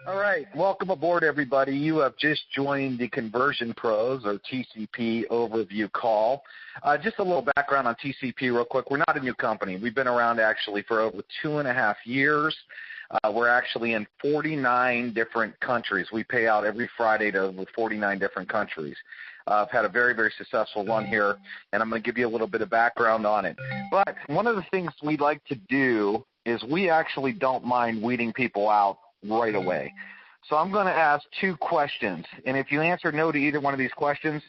All right. Welcome aboard, everybody. You have just joined the Conversion Pros, or TCP, overview call. Just a little background on TCP real quick. We're not a new company. We've been around actually for over 2.5 years. We're actually in 49 different countries. We pay out every Friday to over 49 different countries. I've had a very, very successful run here, and I'm going to give you a little bit of background on it. But one of the things we like to do is we actually don't mind weeding people out right away. So I'm going to ask 2 questions, and if you answer no to either one of these questions,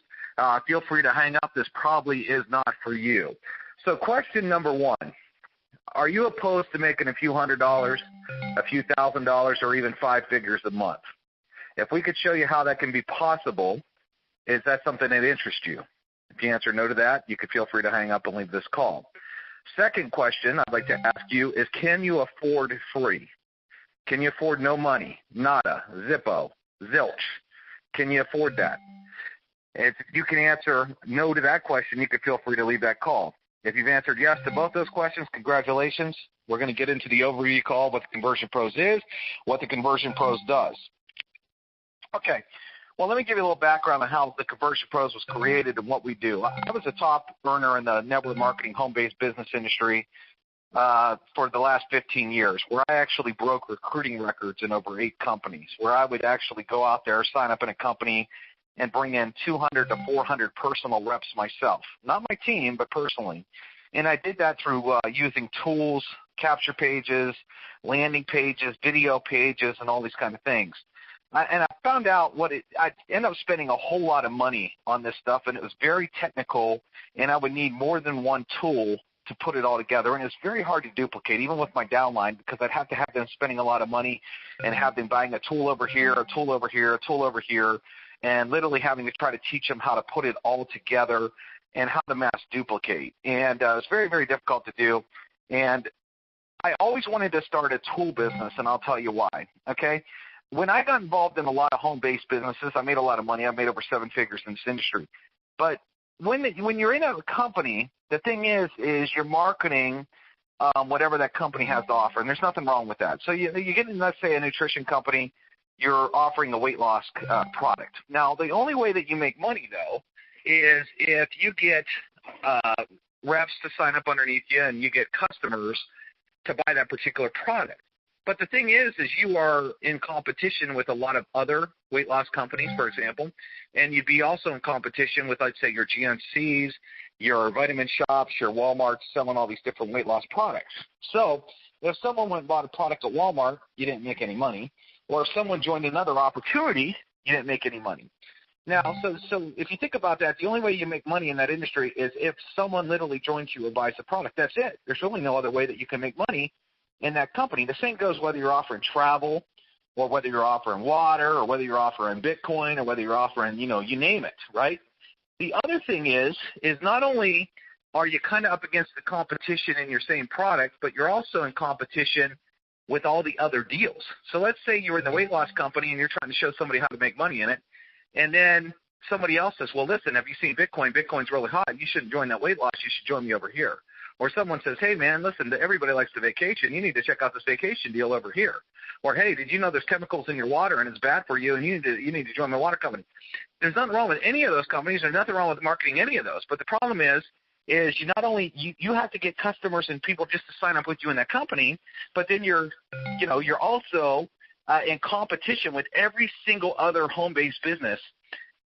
feel free to hang up. This probably is not for you. So question number 1, are you opposed to making a few $100s, a few $1,000s, or even 5 figures a month? If we could show you how that can be possible, is that something that interests you? If you answer no to that, you could feel free to hang up and leave this call. Second question I'd like to ask you is, can you afford free? Can you afford no money, nada, zippo, zilch? Can you afford that? If you can answer no to that question, you can feel free to leave that call. If you've answered yes to both those questions, congratulations. We're going to get into the overview call, what the Conversion Pros is, what the Conversion Pros does. Okay. Well, let me give you a little background on how the Conversion Pros was created and what we do. I was a top earner in the network marketing home-based business industry for the last 15 years, where I actually broke recruiting records in over 8 companies, where I would actually go out there, sign up in a company, and bring in 200 to 400 personal reps myself. Not my team, but personally. And I did that through using tools, capture pages, landing pages, video pages, and all these kind of things. And I found out I ended up spending a whole lot of money on this stuff, and it was very technical, and I would need more than one tool to put it all together, and it's very hard to duplicate, even with my downline, because I'd have to have them spending a lot of money and have them buying a tool over here, a tool over here, a tool over here, and literally having to try to teach them how to put it all together and how to mass duplicate. And it's very, very difficult to do. And I always wanted to start a tool business, and I'll tell you why, okay? When I got involved in a lot of home-based businesses, I made a lot of money. I made over 7 figures in this industry. But when you're in a company, the thing is you're marketing whatever that company has to offer, and there's nothing wrong with that. So you get in, let's say, a nutrition company, you're offering a weight loss product. Now, the only way that you make money, though, is if you get reps to sign up underneath you and you get customers to buy that particular product. But the thing is you are in competition with a lot of other weight loss companies, for example, and you'd be also in competition with, let's say, your GNCs, your vitamin shops, your Walmarts selling all these different weight loss products. So if someone went and bought a product at Walmart, you didn't make any money. Or if someone joined another opportunity, you didn't make any money. Now, so if you think about that, the only way you make money in that industry is if someone literally joins you or buys the product. That's it. There's really no other way that you can make money in that company. The same goes whether you're offering travel or whether you're offering water or whether you're offering Bitcoin or whether you're offering, you name it, right? The other thing is not only are you kind of up against the competition in your same product, but you're also in competition with all the other deals. So let's say you're in the weight loss company and you're trying to show somebody how to make money in it, and then somebody else says, well, listen, have you seen Bitcoin? Bitcoin's really hot. You shouldn't join that weight loss. You should join me over here. Or someone says, hey, man, listen, everybody likes to vacation. You need to check out this vacation deal over here. Or, hey, did you know there's chemicals in your water and it's bad for you and you need to join my water company? There's nothing wrong with any of those companies. There's nothing wrong with marketing any of those. But the problem is you not only you have to get customers and people just to sign up with you in that company, but then you're also in competition with every single other home-based business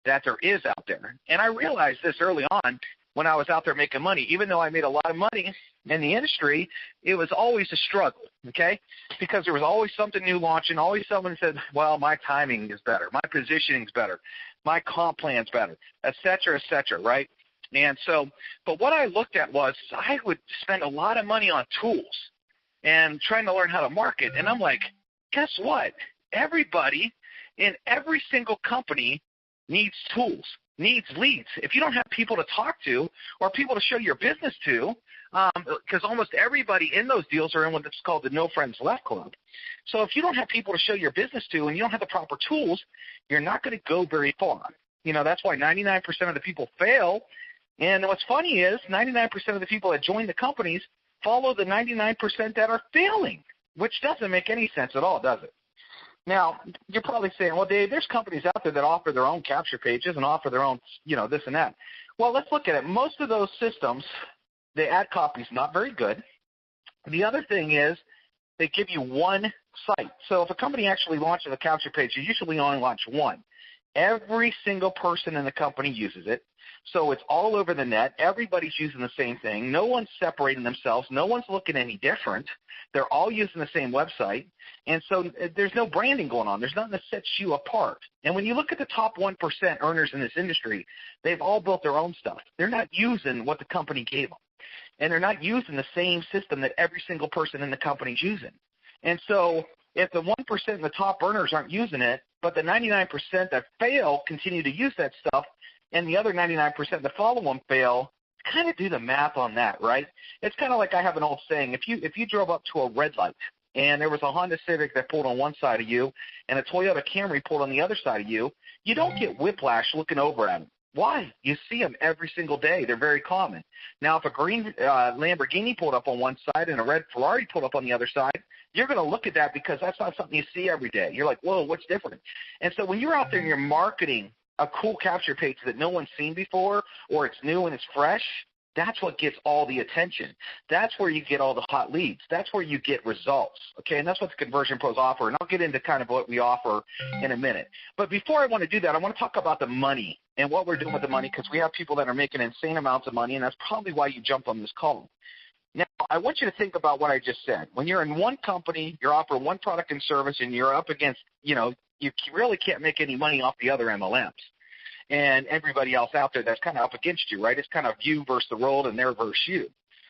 that there is out there. And I realized this early on when I was out there making money. Even though I made a lot of money in the industry, it was always a struggle, okay? Because there was always something new launching, always someone said, well, my timing is better, my positioning is better, my comp plan's better, et cetera, right? And so, but what I looked at was I would spend a lot of money on tools and trying to learn how to market. And I'm like, guess what? Everybody in every single company needs tools, needs leads. If you don't have people to talk to or people to show your business to, because almost everybody in those deals are in what's called the No Friends Left Club. So if you don't have people to show your business to and you don't have the proper tools, you're not going to go very far. That's why 99% of the people fail. And what's funny is 99% of the people that join the companies follow the 99% that are failing, which doesn't make any sense at all, does it? Now, you're probably saying, well, Dave, there's companies out there that offer their own capture pages and offer their own, this and that. Well, let's look at it. Most of those systems, the ad copy is not very good. The other thing is they give you one site. So if a company actually launches a capture page, they usually only launch one. Every single person in the company uses it. So it's all over the net. Everybody's using the same thing. No one's separating themselves. No one's looking any different. They're all using the same website. And so there's no branding going on. There's nothing that sets you apart. And when you look at the top 1% earners in this industry, they've all built their own stuff. They're not using what the company gave them. And they're not using the same system that every single person in the company is using. And so if the 1% in the top earners aren't using it, but the 99% that fail continue to use that stuff, and the other 99% that follow them fail, kind of do the math on that, right? It's kind of like I have an old saying. If you drove up to a red light and there was a Honda Civic that pulled on one side of you and a Toyota Camry pulled on the other side of you, you don't get whiplash looking over at them. Why? You see them every single day. They're very common. Now, if a green Lamborghini pulled up on one side and a red Ferrari pulled up on the other side, you're going to look at that because that's not something you see every day. You're like, whoa, what's different? And so when you're out there and you're marketing a cool capture page that no one's seen before, or it's new and it's fresh, that's what gets all the attention. That's where you get all the hot leads. That's where you get results, okay? And that's what the Conversion Pros offer, and I'll get into kind of what we offer in a minute. But before I want to do that, I want to talk about the money and what we're doing with the money, because we have people that are making insane amounts of money, and that's probably why you jumped on this call. Now, I want you to think about what I just said. When you're in one company, you're offering one product and service, and you're up against, you really can't make any money off the other MLMs and everybody else out there that's kind of up against you, right? It's kind of you versus the world and their versus you.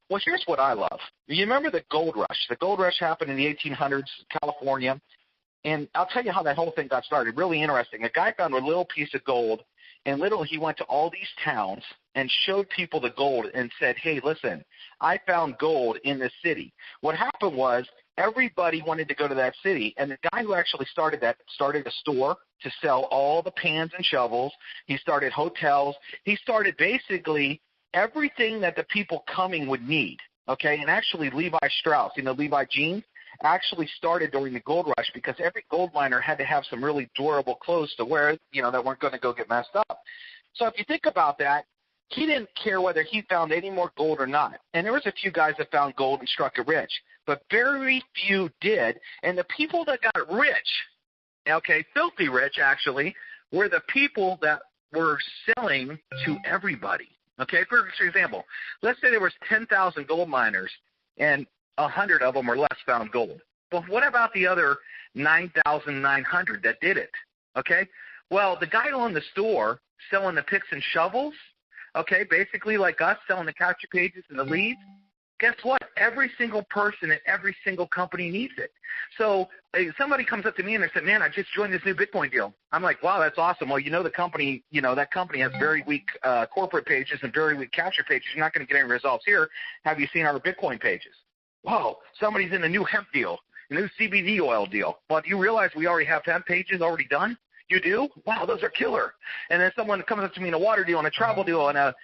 Well, here's what I love. You remember the gold rush? The gold rush happened in the 1800s, California, and I'll tell you how that whole thing got started. Really interesting. A guy found a little piece of gold, and he went to all these towns and showed people the gold and said, hey, listen, I found gold in this city. What happened was everybody wanted to go to that city, and the guy who actually started a store to sell all the pans and shovels. He started hotels. He started basically everything that the people coming would need, okay? And actually Levi Strauss, Levi jeans, actually started during the gold rush because every gold miner had to have some really durable clothes to wear, that weren't going to go get messed up. So if you think about that, he didn't care whether he found any more gold or not. And there was a few guys that found gold and struck it rich, but very few did. And the people that got rich, okay, filthy rich actually, were the people that were selling to everybody. Okay, for example, let's say there was 10,000 gold miners and 100 of them or less found gold. But what about the other 9,900 that did it? Okay, well, the guy on the store selling the picks and shovels, okay, basically like us selling the capture pages and the leads, guess what? Every single person at every single company needs it. So somebody comes up to me and they said, man, I just joined this new Bitcoin deal. I'm like, wow, that's awesome. Well, the company, that company has very weak corporate pages and very weak capture pages. You're not going to get any results here. Have you seen our Bitcoin pages? Whoa, somebody's in a new hemp deal, a new CBD oil deal. Well, do you realize we already have hemp pages already done? You do? Wow, those are killer. And then someone comes up to me in a water deal and a travel deal and a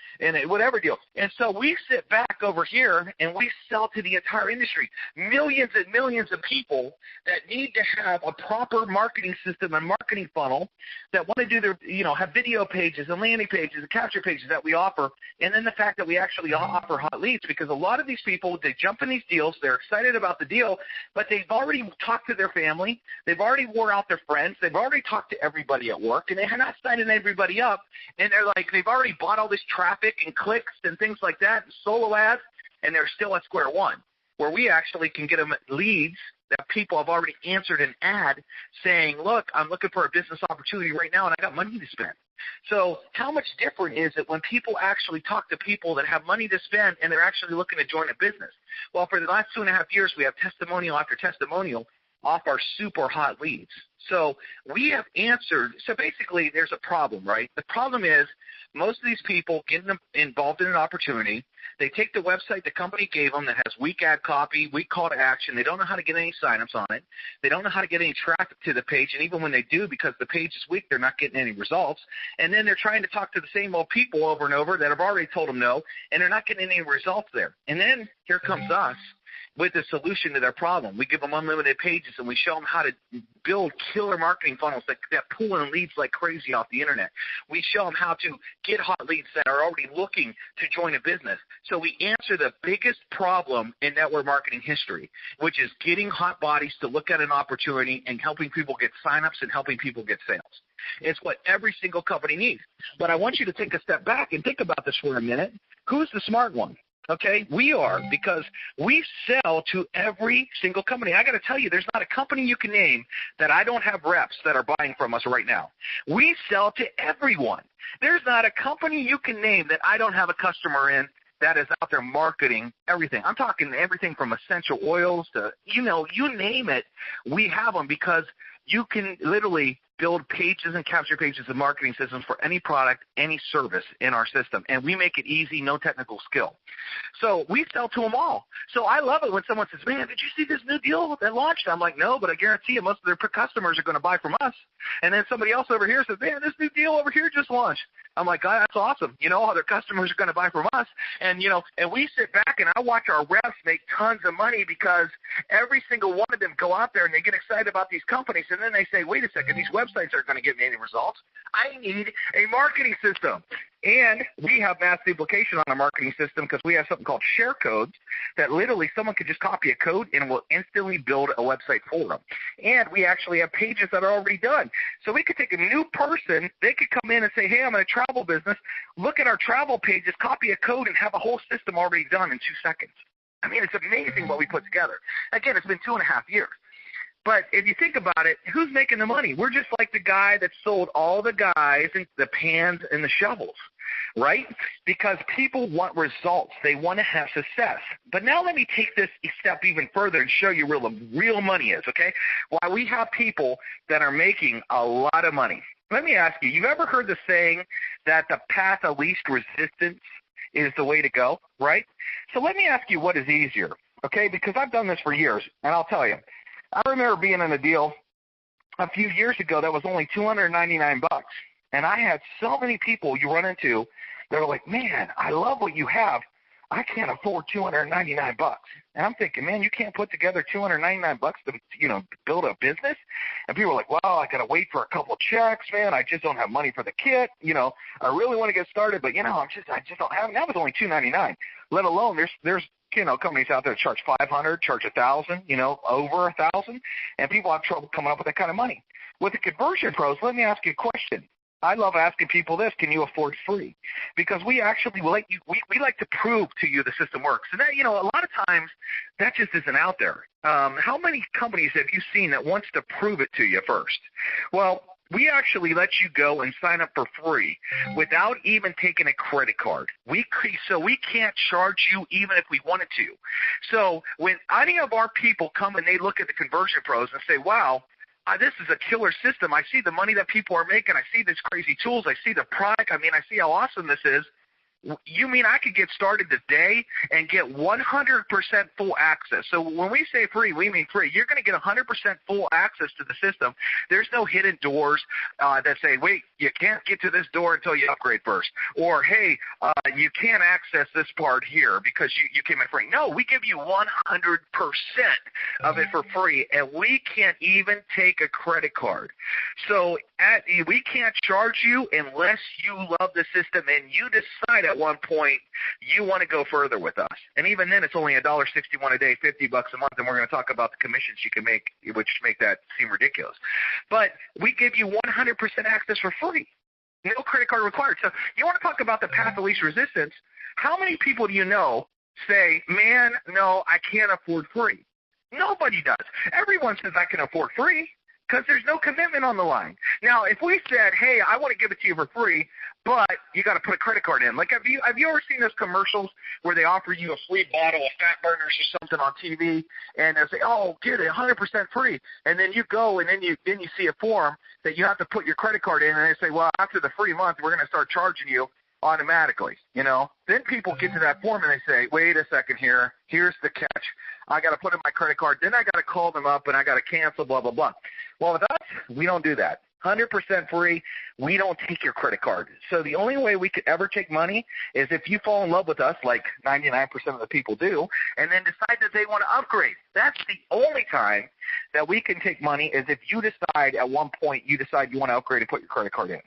whatever deal. And so we sit back over here and we sell to the entire industry. Millions and millions of people that need to have a proper marketing system and marketing funnel that want to do their, have video pages and landing pages and capture pages that we offer. And then the fact that we actually offer hot leads, because a lot of these people, they jump in these deals, they're excited about the deal, but they've already talked to their family, they've already wore out their friends, they've already talked to everybody at work, and they're not signing everybody up, and they're like, they've already bought all this traffic and clicks and things like that, and solo ads, and they're still at square one, where we actually can get them leads that people have already answered an ad saying, look, I'm looking for a business opportunity right now, and I got money to spend. So how much different is it when people actually talk to people that have money to spend and they're actually looking to join a business? Well, for the last 2.5 years, we have testimonial after testimonial off our super hot leads. So we have answered. So basically there's a problem, right? The problem is most of these people get involved in an opportunity. They take the website the company gave them that has weak ad copy, weak call to action. They don't know how to get any signups on it. They don't know how to get any traffic to the page. And even when they do, because the page is weak, they're not getting any results. And then they're trying to talk to the same old people over and over that have already told them no, and they're not getting any results there. And then here comes us. with a solution to their problem. We give them unlimited pages, and we show them how to build killer marketing funnels that pull in leads like crazy off the internet. We show them how to get hot leads that are already looking to join a business. So we answer the biggest problem in network marketing history, which is getting hot bodies to look at an opportunity and helping people get signups and helping people get sales. It's what every single company needs. But I want you to take a step back and think about this for a minute. Who's the smart one? Okay, we are, because we sell to every single company. I got to tell you, there's not a company you can name that I don't have reps that are buying from us right now. We sell to everyone. There's not a company you can name that I don't have a customer in that is out there marketing everything. I'm talking everything from essential oils to, you name it, we have them, because you can literally build pages and capture pages and marketing systems for any product, any service in our system. And we make it easy, no technical skill. So we sell to them all. So I love it when someone says, man, did you see this new deal that launched? I'm like, no, but I guarantee you most of their customers are going to buy from us. And then somebody else over here says, man, this new deal over here just launched. I'm like, God, that's awesome. All their customers are going to buy from us. And, and we sit back and I watch our reps make tons of money, because every single one of them go out there and they get excited about these companies. And then they say, wait a second, these websites aren't going to give me any results. I need a marketing system. And we have mass duplication on our marketing system, because we have something called share codes that literally someone could just copy a code and will instantly build a website for them. And we actually have pages that are already done. So we could take a new person, they could come in and say, hey, I'm in a travel business, look at our travel pages, copy a code, and have a whole system already done in 2 seconds. I mean, it's amazing what we put together. Again, it's been 2.5 years. But if you think about it, who's making the money? We're just like the guy that sold all the guys and the pans and the shovels, right? Because people want results. They want to have success. But now let me take this a step even further and show you where the real money is, okay? Why we have people that are making a lot of money. Let me ask you, you've ever heard the saying that the path of least resistance is the way to go, right? So let me ask you what is easier, okay? Because I've done this for years, and I'll tell you. I remember being in a deal a few years ago that was only $299, and I had so many people you run into that were like, man, I love what you have. I can't afford $299. And I'm thinking, man, you can't put together $299 to, build a business? And people are like, well, I got to wait for a couple checks, man. I just don't have money for the kit. I really want to get started, but, I just don't have it. That was only $299, let alone there's companies out there that charge $500, charge $1,000, over $1,000, and people have trouble coming up with that kind of money. With the Conversion Pros, let me ask you a question. I love asking people this: can you afford free? Because we actually like to prove to you the system works. And that, a lot of times that just isn't out there. How many companies have you seen that wants to prove it to you first? Well, we actually let you go and sign up for free without even taking a credit card. So we can't charge you even if we wanted to. So when any of our people come and they look at the Conversion Pros and say, wow, this is a killer system. I see the money that people are making. I see these crazy tools. I see the product. I see how awesome this is. You mean I could get started today and get 100% full access? So when we say free, we mean free. You're going to get 100% full access to the system. There's no hidden doors that say, wait, you can't get to this door until you upgrade first. Or, hey, you can't access this part here because you came in free. No, we give you 100% of it for free, and we can't even take a credit card. So we can't charge you unless you love the system and you decide at one point you want to go further with us. And even then, it's only $1.61 a day, $50 a month, and we're going to talk about the commissions you can make, which make that seem ridiculous. But we give you 100% access for free. No credit card required. So you want to talk about the path of least resistance. How many people do you know say, man, no, I can't afford free? Nobody does. Everyone says I can afford free, because there's no commitment on the line. Now, if we said, hey, I want to give it to you for free, but you got to put a credit card in. Like, have you ever seen those commercials where they offer you a free bottle of fat burners or something on TV, and they say, oh, get it, 100% free, and then you go and then you see a form that you have to put your credit card in, and they say, well, after the free month, we're going to start charging you automatically, Then people get to that form and they say, wait a second here. Here's the catch. I got to put in my credit card. Then I got to call them up and I got to cancel, blah, blah, blah. Well, with us, we don't do that. 100% free. We don't take your credit card. So the only way we could ever take money is if you fall in love with us, like 99% of the people do, and then decide that they want to upgrade. That's the only time that we can take money, is if you decide at one point you decide you want to upgrade and put your credit card in.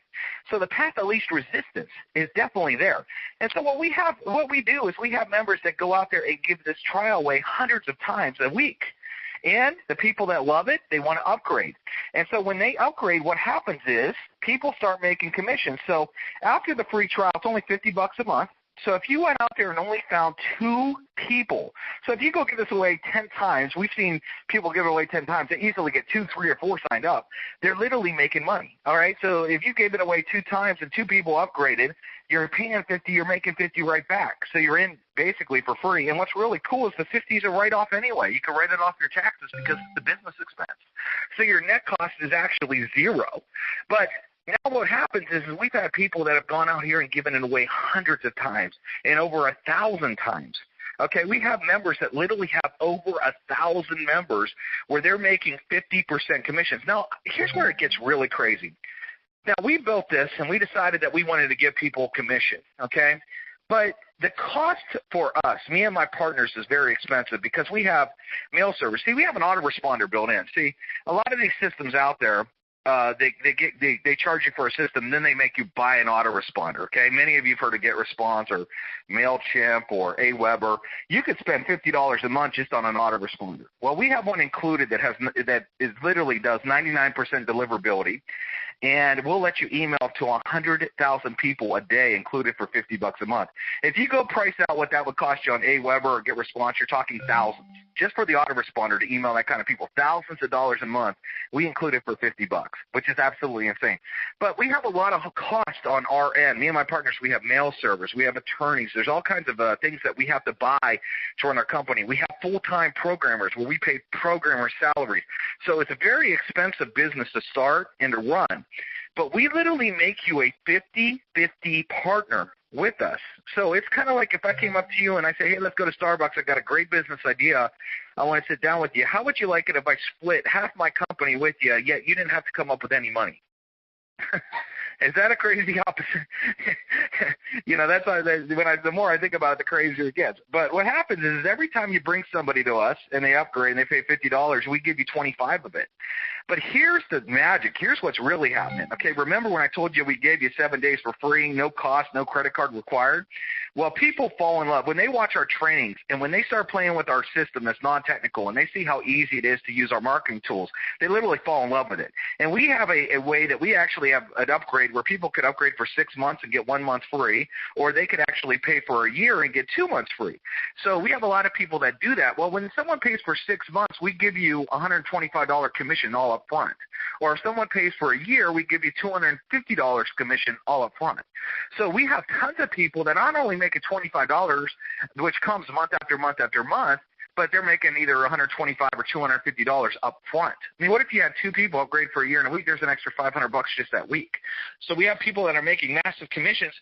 So the path of least resistance is definitely there. And so what we do is we have members that go out there and give this trial away hundreds of times a week. And the people that love it, they want to upgrade. And so when they upgrade, what happens is people start making commissions. So after the free trial, it's only $50 a month. So if you went out there and only found 2 people, so if you go give this away 10 times, we've seen people give it away 10 times, they easily get 2, 3, or 4 signed up. They're literally making money, all right? So if you gave it away 2 times and 2 people upgraded, you're paying 50, you're making 50 right back. So you're in basically for free. And what's really cool is the 50s are write-off anyway. You can write it off your taxes because it's the business expense. So your net cost is actually 0. But now what happens is we've had people that have gone out here and given it away hundreds of times and over 1,000 times. Okay, we have members that literally have over 1,000 members where they're making 50% commissions. Now, here's where it gets really crazy. Now, we built this and we decided that we wanted to give people commission, okay? But the cost for us, me and my partners, is very expensive because we have mail service. See, we have an autoresponder built in. See, a lot of these systems out there, they charge you for a system, then they make you buy an autoresponder, okay? Many of you have heard of GetResponse or MailChimp or Aweber. You could spend $50 a month just on an autoresponder. Well, we have one included that literally does 99% deliverability, and we'll let you email to 100,000 people a day, included for $50 a month. If you go price out what that would cost you on Aweber or GetResponse, you're talking thousands. Just for the autoresponder to email that kind of people, thousands of dollars a month, we include it for $50, which is absolutely insane. But we have a lot of cost on our end. Me and my partners, we have mail servers, we have attorneys. There's all kinds of things that we have to buy to run our company. We have full-time programmers where we pay programmer salaries. So it's a very expensive business to start and to run. But we literally make you a 50-50 partner with us. So it's kind of like if I came up to you and I say, hey, let's go to Starbucks. I've got a great business idea. I want to sit down with you. How would you like it if I split half my company with you, yet you didn't have to come up with any money? Is that a crazy opposite? That's why the more I think about it, the crazier it gets. But what happens is every time you bring somebody to us and they upgrade and they pay $50, we give you 25 of it. But here's the magic. Here's what's really happening. Okay, remember when I told you we gave you 7 days for free, no cost, no credit card required? Well, people fall in love. When they watch our trainings and when they start playing with our system that's non-technical and they see how easy it is to use our marketing tools, they literally fall in love with it. And we have a way that we actually have an upgrade where people could upgrade for 6 months and get 1 month free, or they could actually pay for a year and get 2 months free. So we have a lot of people that do that. Well, when someone pays for 6 months, we give you $125 commission all up front. Or if someone pays for a year, we give you $250 commission all up front. So we have tons of people that not only make it $25, which comes month after month after month, but they're making either $125 or $250 up front. I mean, what if you had 2 people upgrade for a year and a week? There's an extra $500 just that week. So we have people that are making massive commissions.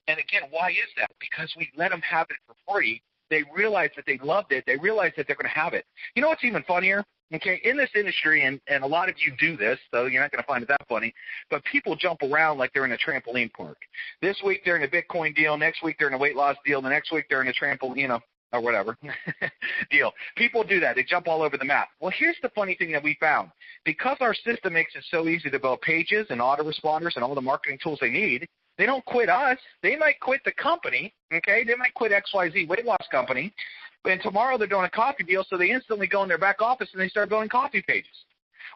And again, why is that? Because we let them have it for free. They realize that they loved it. They realize that they're going to have it. You know what's even funnier? Okay, in this industry, and a lot of you do this, so you're not going to find it that funny, but people jump around like they're in a trampoline park. This week they're in a Bitcoin deal. Next week they're in a weight loss deal. The next week they're in a trampoline, or whatever deal. People do that. They jump all over the map. Well, here's the funny thing that we found. Because our system makes it so easy to build pages and autoresponders and all the marketing tools they need, they don't quit us. They might quit the company, okay? They might quit XYZ weight loss company, and tomorrow they're doing a coffee deal, so they instantly go in their back office and they start building coffee pages.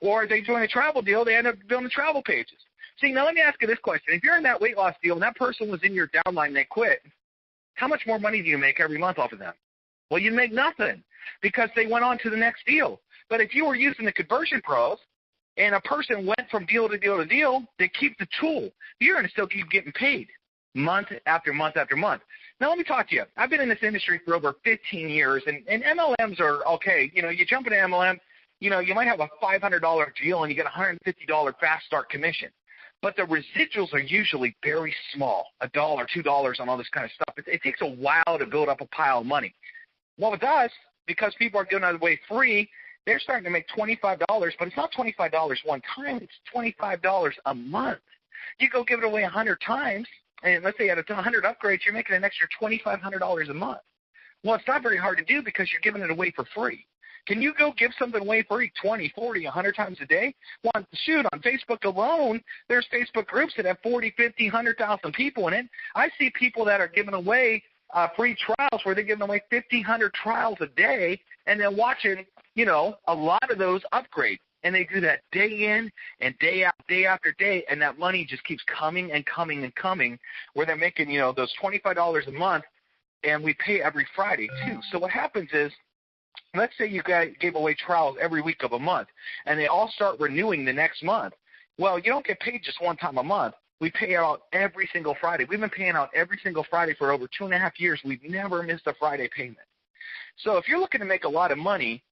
Or if they join a travel deal, they end up building travel pages. See, now let me ask you this question. If you're in that weight loss deal and that person was in your downline and they quit, how much more money do you make every month off of them? Well, you make nothing because they went on to the next deal. But if you were using the Conversion Pros and a person went from deal to deal to deal, they keep the tool. You're going to still keep getting paid month after month after month. Now, let me talk to you. I've been in this industry for over 15 years, and MLMs are okay. You jump into MLM, you might have a $500 deal and you get $150 fast start commission. But the residuals are usually very small, $1, $2 on all this kind of stuff. It takes a while to build up a pile of money. Well, with us, because people are giving it away free, they're starting to make $25, but it's not $25 one time. It's $25 a month. You go give it away 100 times, and let's say out of 100 upgrades, you're making an extra $2,500 a month. Well, it's not very hard to do because you're giving it away for free. Can you go give something away free 20, 40, 100 times a day? Well, shoot, on Facebook alone, there's Facebook groups that have 40, 50, 100,000 people in it. I see people that are giving away free trials where they're giving away 50, 100 trials a day, and they're watching, a lot of those upgrade. And they do that day in and day out, day after day, and that money just keeps coming and coming and coming, where they're making, those $25 a month, and we pay every Friday too. So what happens is, let's say you guys gave away trials every week of a month, and they all start renewing the next month. Well, you don't get paid just one time a month. We pay out every single Friday. We've been paying out every single Friday for over 2.5 years. We've never missed a Friday payment. So if you're looking to make a lot of money,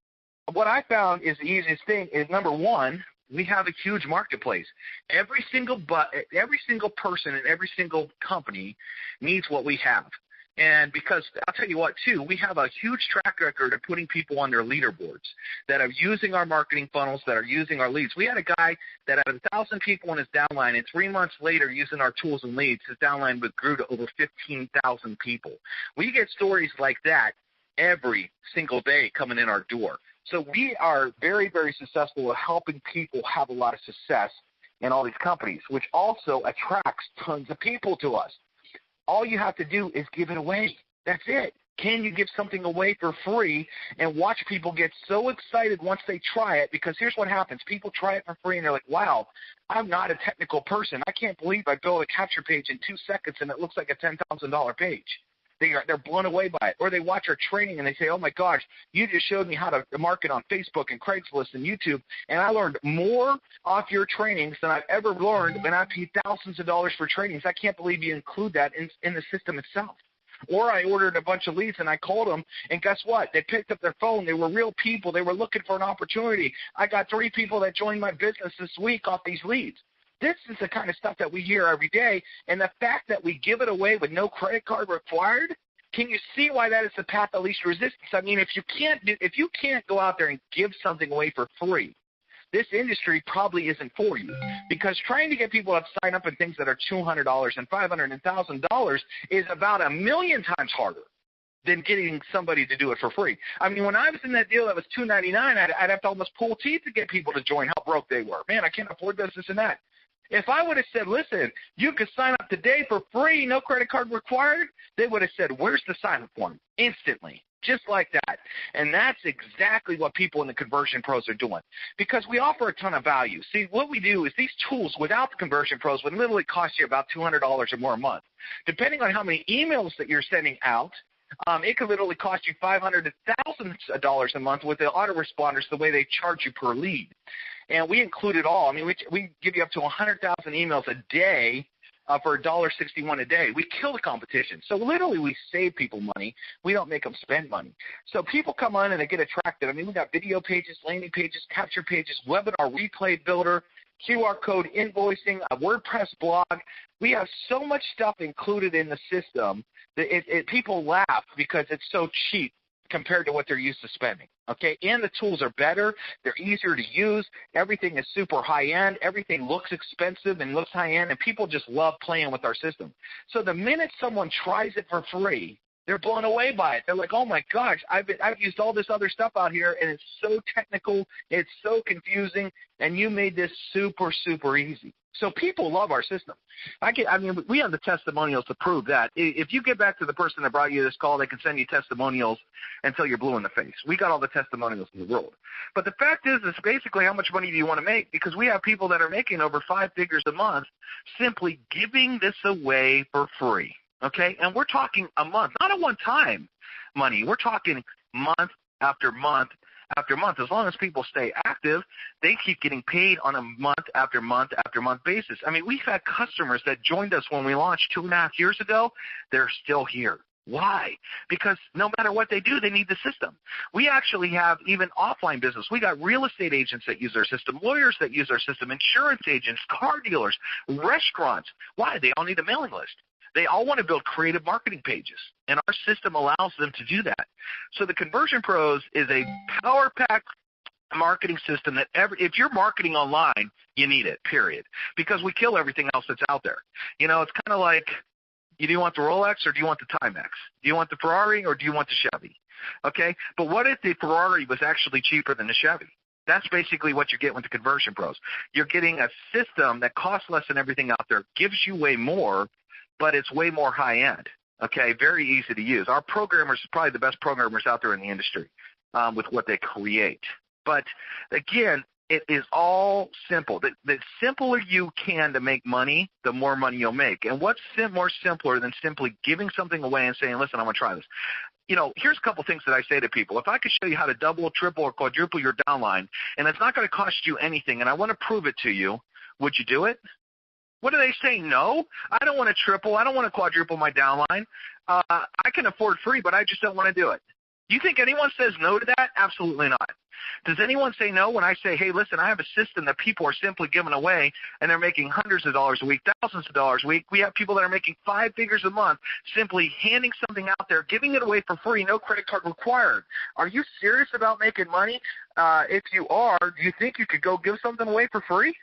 what I found is the easiest thing is, number one, we have a huge marketplace. Every single person and every single company needs what we have. And because I'll tell you what, too, we have a huge track record of putting people on their leaderboards that are using our marketing funnels, that are using our leads. We had a guy that had 1,000 people in his downline, and 3 months later, using our tools and leads, his downline grew to over 15,000 people. We get stories like that every single day coming in our door. So we are very, very successful at helping people have a lot of success in all these companies, which also attracts tons of people to us. All you have to do is give it away. That's it. Can you give something away for free and watch people get so excited once they try it? Because here's what happens. People try it for free, and they're like, wow, I'm not a technical person. I can't believe I built a capture page in 2 seconds, and it looks like a $10,000 page. They're blown away by it. Or they watch our training, and they say, oh, my gosh, you just showed me how to market on Facebook and Craigslist and YouTube, and I learned more off your trainings than I've ever learned, and I paid thousands of dollars for trainings. I can't believe you include that in the system itself. Or I ordered a bunch of leads, and I called them, and guess what? They picked up their phone. They were real people. They were looking for an opportunity. I got 3 people that joined my business this week off these leads. This is the kind of stuff that we hear every day, and the fact that we give it away with no credit card required, can you see why that is the path of least resistance? I mean, if you can't go out there and give something away for free, this industry probably isn't for you, because trying to get people to sign up in things that are $200 and $500 and $1,000 is about 1,000,000 times harder than getting somebody to do it for free. I mean, when I was in that deal that was $299, I'd have to almost pull teeth to get people to join, how broke they were. Man, I can't afford this and that. If I would have said, listen, you can sign up today for free, no credit card required, they would have said, where's the sign-up form? Instantly, just like that. And that's exactly what people in the Conversion Pros are doing, because we offer a ton of value. See, what we do is these tools without the Conversion Pros would literally cost you about $200 or more a month. Depending on how many emails that you're sending out, it could literally cost you $500 to $1,000 a month with the autoresponders, the way they charge you per lead. And we include it all. I mean, we give you up to 100,000 emails a day for $1.61 a day. We kill the competition. So literally we save people money. We don't make them spend money. So people come on and they get attracted. I mean, we got video pages, landing pages, capture pages, webinar replay builder, QR code invoicing, a WordPress blog. We have so much stuff included in the system that people laugh because it's so cheap compared to what they're used to spending, okay? And the tools are better. They're easier to use. Everything is super high-end. Everything looks expensive and looks high-end, and people just love playing with our system. So the minute someone tries it for free, they're blown away by it. They're like, oh, my gosh, I've used all this other stuff out here, and it's so technical, it's so confusing, and you made this super, super easy. So people love our system. We have the testimonials to prove that. If you get back to the person that brought you this call, they can send you testimonials until you're blue in the face. We got all the testimonials in the world. But the fact is basically how much money do you want to make? Because we have people that are making over 5 figures a month simply giving this away for free, okay? And we're talking a month, not a one-time money. We're talking month after month after month. As long as people stay active, they keep getting paid on a month after month after month basis. I mean, we've had customers that joined us when we launched 2.5 years ago. They're still here. Why? Because no matter what they do, they need the system. We actually have even offline business. We got real estate agents that use our system, lawyers that use our system, insurance agents, car dealers, restaurants. Why? They all need a mailing list. They all want to build creative marketing pages, and our system allows them to do that. So the Conversion Pros is a power-packed marketing system that if you're marketing online, you need it, period, because we kill everything else that's out there. You know, it's kind of like, do you want the Rolex or do you want the Timex? Do you want the Ferrari or do you want the Chevy? Okay, but what if the Ferrari was actually cheaper than the Chevy? That's basically what you get with the Conversion Pros. You're getting a system that costs less than everything out there, gives you way more, but it's way more high-end. Okay, very easy to use. Our programmers are probably the best programmers out there in the industry with what they create. But, again, it is all simple. The simpler you can to make money, the more money you'll make. And what's more simpler than simply giving something away and saying, listen, I'm going to try this. You know, here's a couple things that I say to people. If I could show you how to double, triple, or quadruple your downline, and it's not going to cost you anything, and I want to prove it to you, would you do it? What do they say? No. I don't want to triple. I don't want to quadruple my downline. I can afford free, but I just don't want to do it. You think anyone says no to that? Absolutely not. Does anyone say no when I say, hey, listen, I have a system that people are simply giving away, and they're making hundreds of dollars a week, thousands of dollars a week. We have people that are making 5 figures a month simply handing something out there, giving it away for free, no credit card required. Are you serious about making money? If you are, do you think you could go give something away for free?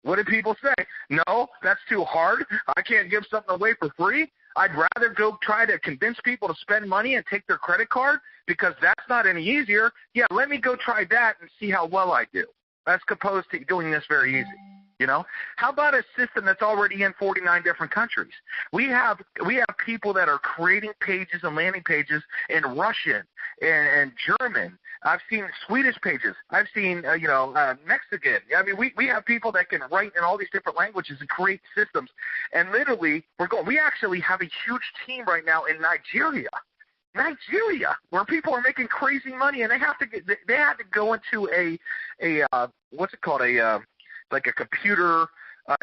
What do people say? No, that's too hard. I can't give something away for free. I'd rather go try to convince people to spend money and take their credit card because that's not any easier. Yeah, let me go try that and see how well I do. That's opposed to doing this very easy. You know, how about a system that's already in 49 different countries? We have people that are creating pages and landing pages in Russian and German. I've seen Swedish pages. I've seen Mexican. I mean, we have people that can write in all these different languages and create systems. And literally, we actually have a huge team right now in Nigeria, where people are making crazy money, and they had to go into a what's it called, like a computer,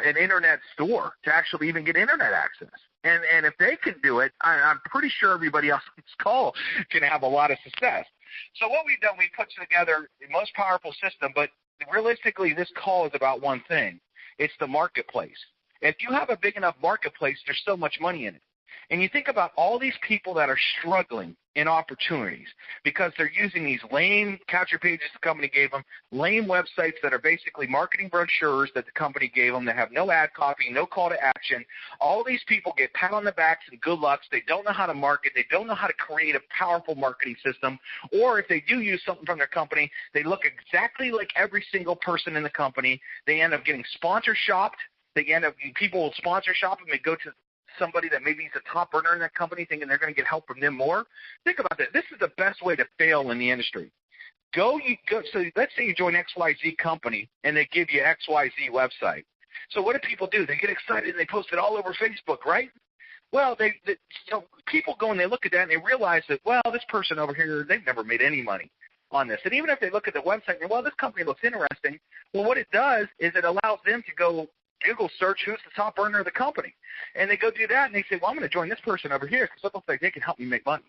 an internet store to actually even get internet access. And if they can do it, I'm pretty sure everybody else on this call can have a lot of success. So what we've done, we've put together the most powerful system, but realistically this call is about one thing. It's the marketplace. If you have a big enough marketplace, there's so much money in it. And you think about all these people that are struggling in opportunities because they're using these lame capture pages the company gave them, lame websites that are basically marketing brochures that the company gave them that have no ad copy, no call to action. All these people get pat on the backs and good lucks. They don't know how to market. They don't know how to create a powerful marketing system. Or if they do use something from their company, they look exactly like every single person in the company. They end up getting sponsor shopped. People will sponsor shop them and go to somebody that maybe is a top earner in that company thinking they're going to get help from them more. Think about that. This is the best way to fail in the industry. So let's say you join XYZ company and they give you XYZ website. So what do people do? They get excited and they post it all over Facebook, right? Well, people go and they look at that and they realize that, well, this person over here, they've never made any money on this. And even if they look at the website and, well, this company looks interesting, well, what it does is it allows them to go Google search who's the top earner of the company. And they go do that, and they say, well, I'm going to join this person over here because it looks like they can help me make money.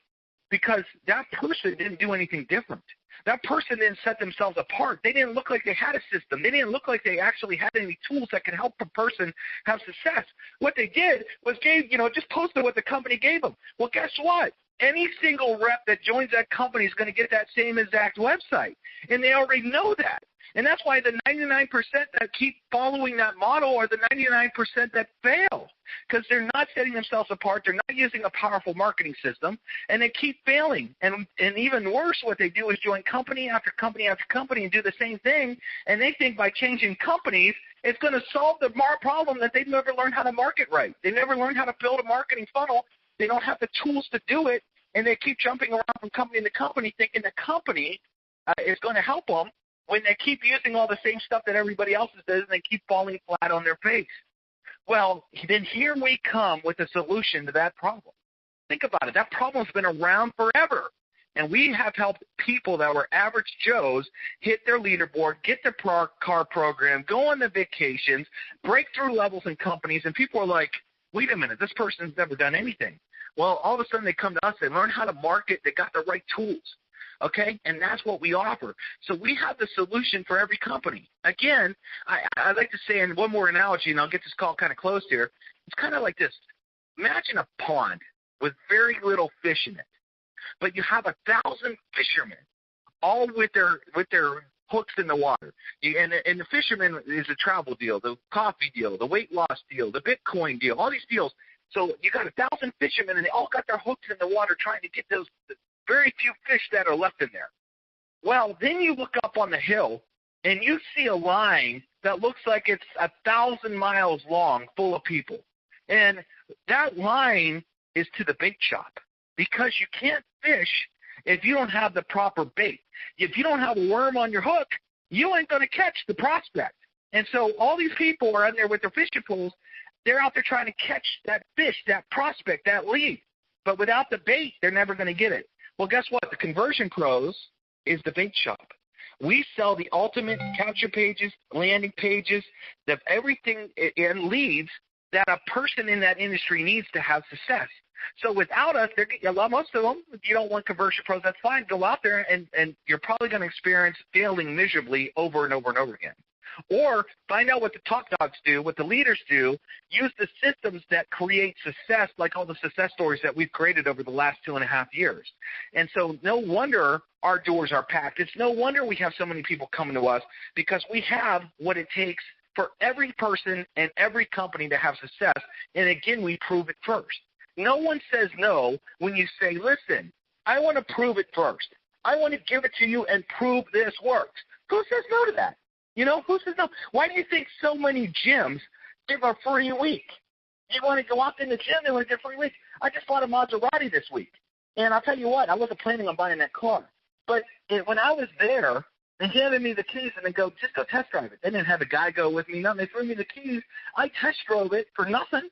Because that person didn't do anything different. That person didn't set themselves apart. They didn't look like they had a system. They didn't look like they actually had any tools that could help a person have success. What they did was just posted what the company gave them. Well, guess what? Any single rep that joins that company is going to get that same exact website. And they already know that. And that's why the 99% that keep following that model are the 99% that fail, because they're not setting themselves apart. They're not using a powerful marketing system, and they keep failing. And even worse, what they do is join company after company after company and do the same thing, and they think by changing companies, it's going to solve the problem that they've never learned how to market right. They never learned how to build a marketing funnel. They don't have the tools to do it, and they keep jumping around from company to company thinking the company is going to help them, when they keep using all the same stuff that everybody else does and they keep falling flat on their face. Well, then here we come with a solution to that problem. Think about it. That problem's been around forever. And we have helped people that were average Joes hit their leaderboard, get their car program, go on the vacations, break through levels in companies, and people are like, wait a minute, this person's never done anything. Well, all of a sudden they come to us, they learn how to market, they got the right tools. Okay, and that's what we offer. So we have the solution for every company. Again, I like to say, in one more analogy, and I'll get this call kind of closed here. It's kind of like this. Imagine a pond with very little fish in it, but you have 1,000 fishermen, all with their hooks in the water. And the fisherman is a travel deal, the coffee deal, the weight loss deal, the Bitcoin deal, all these deals. So you got 1,000 fishermen, and they all got their hooks in the water trying to get those very few fish that are left in there. Well, then you look up on the hill, and you see a line that looks like it's 1,000 miles long full of people. And that line is to the bait shop, because you can't fish if you don't have the proper bait. If you don't have a worm on your hook, you ain't going to catch the prospect. And so all these people are in there with their fishing poles. They're out there trying to catch that fish, that prospect, that lead. But without the bait, they're never going to get it. Well, guess what? The Conversion Pros is the bait shop. We sell the ultimate capture pages, landing pages, everything and leads that a person in that industry needs to have success. So without us, most of them, if you don't want Conversion Pros, that's fine. Go out there, and you're probably going to experience failing miserably over and over and over again. Or find out what the top dogs do, what the leaders do, use the systems that create success, like all the success stories that we've created over the last 2.5 years. And so no wonder our doors are packed. It's no wonder we have so many people coming to us, because we have what it takes for every person and every company to have success. And again, we prove it first. No one says no when you say, listen, I want to prove it first. I want to give it to you and prove this works. Who says no to that? You know, who says no? Why do you think so many gyms give a free week? You want to go out in the gym, they want to give a free week. I just bought a Maserati this week. And I'll tell you what, I wasn't planning on buying that car. But when I was there, they handed me the keys, and they go, just go test drive it. They didn't have a guy go with me, nothing. They threw me the keys. I test drove it for nothing,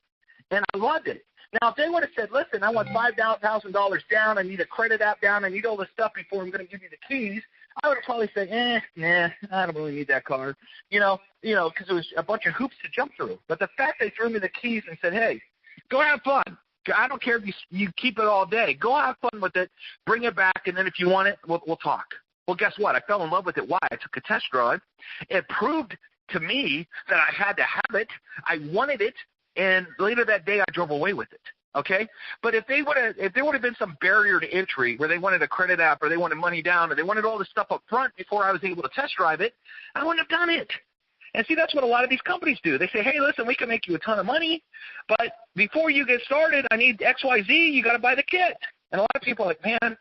and I loved it. Now, if they would have said, listen, I want $5,000 down, I need a credit app down, I need all this stuff before I'm going to give you the keys, I would have probably said, nah, I don't really need that car, because it was a bunch of hoops to jump through. But the fact they threw me the keys and said, hey, go have fun. I don't care if you keep it all day. Go have fun with it. Bring it back, and then if you want it, we'll talk. Well, guess what? I fell in love with it. Why? I took a test drive. It proved to me that I had to have it. I wanted it, and later that day I drove away with it. Okay? But if there would have been some barrier to entry where they wanted a credit app, or they wanted money down, or they wanted all this stuff up front before I was able to test drive it, I wouldn't have done it. And see, that's what a lot of these companies do. They say, hey, listen, we can make you a ton of money, but before you get started, I need XYZ, you got to buy the kit. And a lot of people are like, man,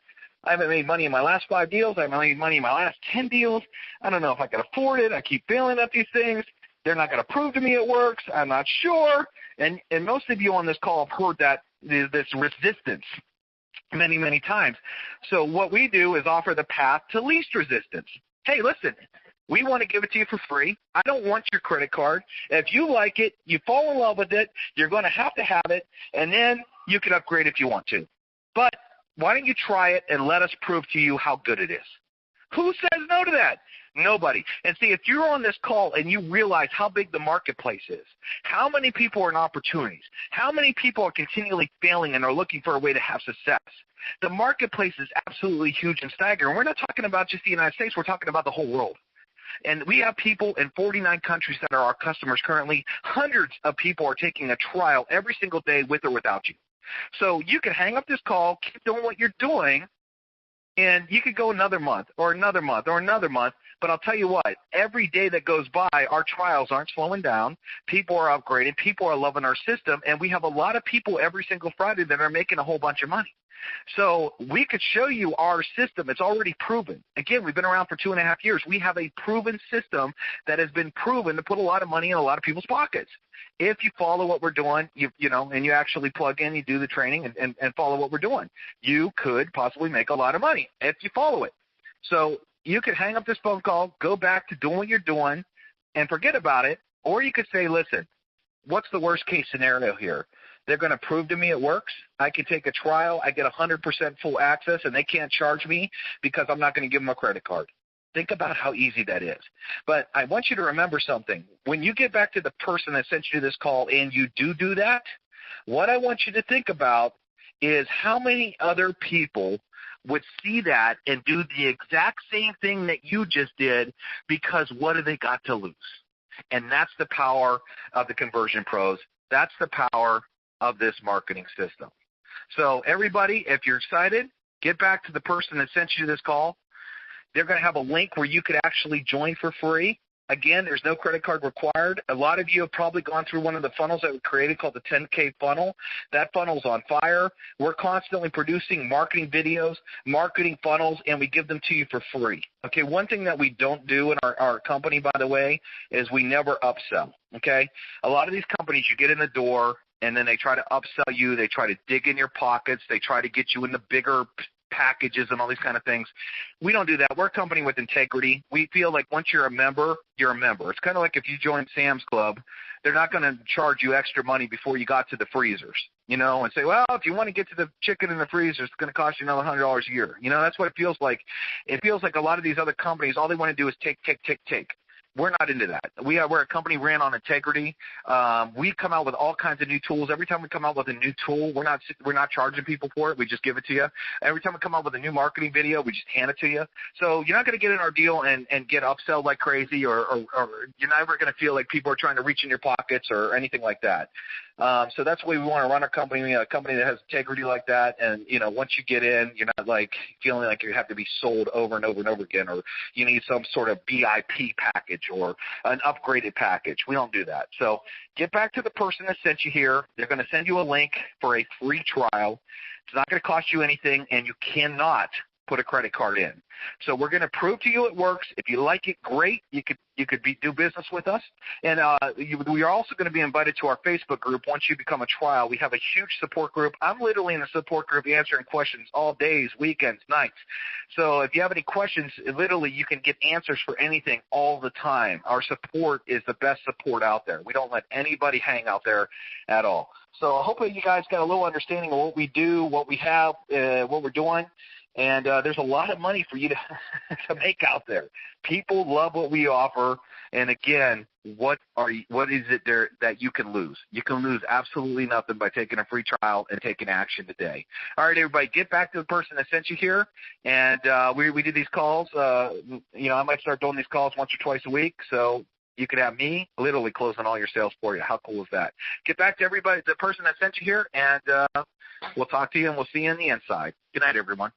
I haven't made money in my last 5 deals. I haven't made money in my last 10 deals. I don't know if I can afford it. I keep failing at these things. They're not going to prove to me it works. I'm not sure. And most of you on this call have heard that this resistance many, many times. So what we do is offer the path to least resistance. Hey, listen, we want to give it to you for free. I don't want your credit card. If you like it, you fall in love with it, you're going to have it, and then you can upgrade if you want to. But why don't you try it and let us prove to you how good it is? Who says no to that? Nobody. And see, if you're on this call and you realize how big the marketplace is, how many people are in opportunities, how many people are continually failing and are looking for a way to have success, the marketplace is absolutely huge and staggering. We're not talking about just the United States. We're talking about the whole world. And we have people in 49 countries that are our customers currently. Hundreds of people are taking a trial every single day with or without you. So you can hang up this call, keep doing what you're doing, and you could go another month or another month or another month. But I'll tell you what, every day that goes by, our trials aren't slowing down. People are upgrading. People are loving our system. And we have a lot of people every single Friday that are making a whole bunch of money. So we could show you our system. It's already proven. Again, we've been around for 2.5 years. We have a proven system that has been proven to put a lot of money in a lot of people's pockets. If you follow what we're doing, and you actually plug in, you do the training and follow what we're doing, you could possibly make a lot of money if you follow it. So you could hang up this phone call, go back to doing what you're doing, and forget about it. Or you could say, listen, what's the worst case scenario here? They're going to prove to me it works. I can take a trial. I get 100% full access, and they can't charge me because I'm not going to give them a credit card. Think about how easy that is. But I want you to remember something. When you get back to the person that sent you this call and you do that, what I want you to think about is how many other people would see that and do the exact same thing that you just did, because what do they got to lose? And that's the power of the Conversion Pros. That's the power of this marketing system. So everybody, if you're excited, get back to the person that sent you this call. They're going to have a link where you could actually join for free. Again, there's no credit card required. A lot of you have probably gone through one of the funnels that we created called the 10K funnel. That funnel's on fire. We're constantly producing marketing videos, marketing funnels, and we give them to you for free. Okay, one thing that we don't do in our company, by the way, is we never upsell. Okay, a lot of these companies, you get in the door, and then they try to upsell you. They try to dig in your pockets. They try to get you into bigger packages and all these kind of things. We don't do that. We're a company with integrity. We feel like once you're a member, you're a member. It's kind of like if you join Sam's Club, they're not going to charge you extra money before you got to the freezers, you know, and say, well, if you want to get to the chicken in the freezer, it's going to cost you another $100 a year. You know, that's what it feels like. It feels like a lot of these other companies, all they want to do is take. We're not into that. We're a company ran on integrity. We come out with all kinds of new tools. Every time we come out with a new tool, we're not charging people for it. We just give it to you. Every time we come out with a new marketing video, we just hand it to you. So you're not going to get in our deal and get upsell like crazy, or you're never going to feel like people are trying to reach in your pockets or anything like that. So that's the way we want to run our company, a company that has integrity like that. And, you know, once you get in, you're not like feeling like you have to be sold over and over and over again, or you need some sort of VIP package or an upgraded package. We don't do that. So get back to the person that sent you here. They're going to send you a link for a free trial. It's not going to cost you anything, and you cannot put a credit card in. So we're going to prove to you it works. If you like it, great. You could do business with us. And we are also going to be invited to our Facebook group once you become a trial. We have a huge support group. I'm literally in the support group answering questions all days, weekends, nights. So if you have any questions, literally you can get answers for anything all the time. Our support is the best support out there. We don't let anybody hang out there at all. So hopefully you guys got a little understanding of what we do, what we have, what we're doing. And there's a lot of money for you to make out there. People love what we offer. And again, what is it there that you can lose? You can lose absolutely nothing by taking a free trial and taking action today. All right, everybody, get back to the person that sent you here. And we do these calls. I might start doing these calls once or twice a week. So you could have me literally closing all your sales for you. How cool is that? Get back to everybody, the person that sent you here, and we'll talk to you, and we'll see you on the inside. Good night, everyone.